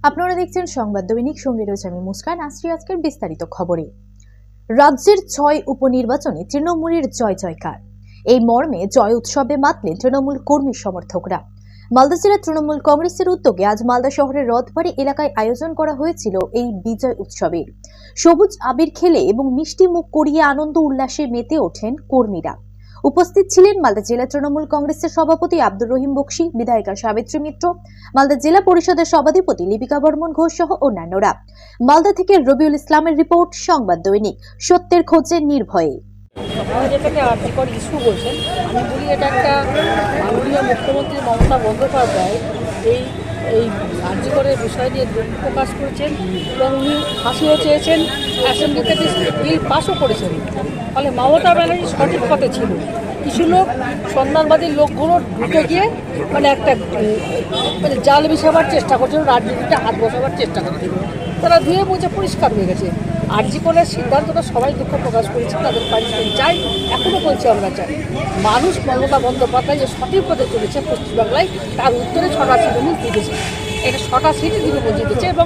আপনারা দেখছেন সংবাদ দৈনিক, সঙ্গে রয়েছে আমি মুস্কান। আসছি আজকের বিস্তারিত খবরে। রাজ্যের ৬ উপনির্বাচনে তৃণমূলের জয় জয়কার। এই মর্মে জয় উৎসবে মাতলেন তৃণমূল কর্মী সমর্থকরা। মালদা জেলা তৃণমূল কংগ্রেসের উদ্যোগে আজ মালদা শহরের রথবাড়ি এলাকায় আয়োজন করা হয়েছিল এই বিজয় উৎসবের। সবুজ আবির খেলে এবং মিষ্টি মুখ করিয়ে আনন্দ উল্লাসে মেতে ওঠেন কর্মীরা। উপস্থিত ছিলেন মালদা জেলা তৃণমূল কংগ্রেসের সভাপতি আব্দুর রহিম বক্সি, বিধায়িকা সাবিত্রী মিত্র, মালদা জেলা পরিষদের সভাধিপতি লিপিকা বর্মন ঘোষ সহ অন্যান্যরা। মালদা থেকে রবিউল ইসলামের রিপোর্ট, সংবাদ দৈনিক, সত্যের খোঁজে নির্ভয়ে। যেটাকে আর্থিকর ইস্যু বলছেন, আমি বলি এটা একটা মাননীয় মুখ্যমন্ত্রী মমতা বন্দ্যোপাধ্যায় এই আর্থিকরের বিষয় নিয়ে দুঃখ প্রকাশ করেছেন এবং উনি ফাঁসিও চেয়েছেন, অ্যাসেম্বলিতে বিল পাসও করেছেন। ফলে মমতা ব্যানার্জি সঠিক পথে ছিল। কিছু লোক সন্ধানবাদী লোকগুলো ঢুকে গিয়ে একটা জাল বিছাবার চেষ্টা করছিল, রাজনীতিতে হাত বসাবার চেষ্টা করছিল। তারা ধুয়ে মুছে পরিষ্কার হয়ে গেছে। আরজিকরের সিদ্ধান্তটা সবাই দুঃখ প্রকাশ করেছে, তাদের পানিশমেন্ট চাই, এখনও বলছি আমরা চাই। মানুষ মমতা বন্দ্যোপাধ্যায় যে সঠিক পথে চলেছে পশ্চিমবাংলায়, তার উত্তরে 6টা তৃণমূল জিতেছে। এটা 6টা সিটে তৃণমূল জিতেছে এবং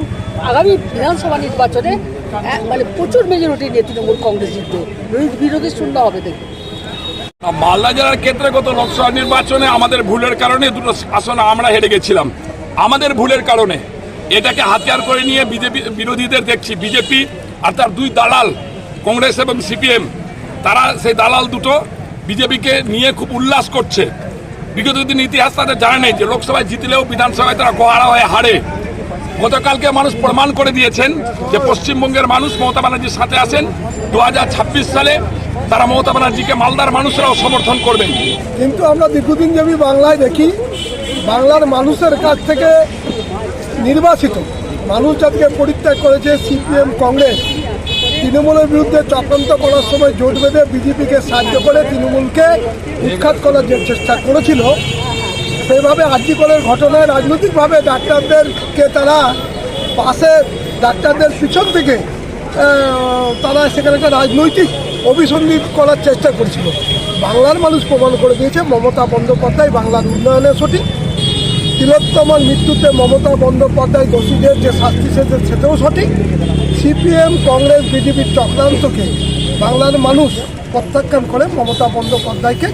আগামী বিধানসভা নির্বাচনে প্রচুর মেজরিটি নিয়ে তৃণমূল কংগ্রেস জিতবে, বিরোধী শূন্য হবে। দেখবে মালদা জেলার ক্ষেত্রে গত লোকসভা নির্বাচনে আমাদের ভুলের কারণে দুটো আসন আমরা হেরে গেছিলাম। আমাদের ভুলের কারণে এটাকে হাতিয়ার করে নিয়ে বিজেপি বিরোধীদের দেখছি, বিজেপি আর তার দুই দালাল কংগ্রেস এবং সিপিএম, তারা সেই দালাল দুটো বিজেপিকে নিয়ে খুব উল্লাস করছে। বিগত দিন ইতিহাস তাদের জানে নেই যে লোকসভায় জিতলেও বিধানসভায় তারা গোহারা হয়ে হারে। গতকালকে মানুষ প্রমাণ করে দিয়েছেন যে পশ্চিমবঙ্গের মানুষ মমতা ব্যানার্জির সাথে আছেন। 2026 সালে তারা মমতা ব্যানার্জিকে মালদার মানুষরাও সমর্থন করবেন। কিন্তু আমরা দীর্ঘদিন যাবি বাংলায় দেখি, বাংলার মানুষের কাছ থেকে নির্বাচিত মানুষ যাদেরকে পরিত্যাগ করেছে সিপিএম কংগ্রেস, তৃণমূলের বিরুদ্ধে চক্রান্ত করার সময় জোট বেঁধে বিজেপিকে সাহায্য করে তৃণমূলকে উৎখাত করার যে চেষ্টা করেছিল, সেইভাবে আরজিকরের ঘটনায় রাজনৈতিকভাবে ডাক্তারদেরকে তারা পাশে, ডাক্তারদের পিছন থেকে তারা সেখানে একটা রাজনৈতিক অভিসন্ধি করার চেষ্টা করেছিল। বাংলার মানুষ প্রমাণ করে দিয়েছে মমতা বন্দ্যোপাধ্যায় বাংলার উন্নয়নে সঠিক। তিলোত্তমার মৃত্যুতে মমতা বন্দ্যোপাধ্যায় দোষীদের যে শাস্তি সেটাও সঠিক। সিপিএম কংগ্রেস বিজেপির চক্রান্তকে বাংলার মানুষ প্রত্যাখ্যান করে মমতা বন্দ্যোপাধ্যায়কে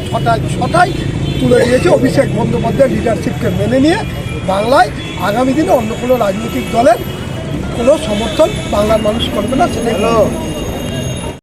ছটায় তুলে দিয়েছে। অভিষেক বন্দ্যোপাধ্যায়ের লিডারশিপকে মেনে নিয়ে বাংলায় আগামী দিনে অন্য কোনো রাজনৈতিক দলের কোনো সমর্থন বাংলার মানুষ করবে না, সেটাই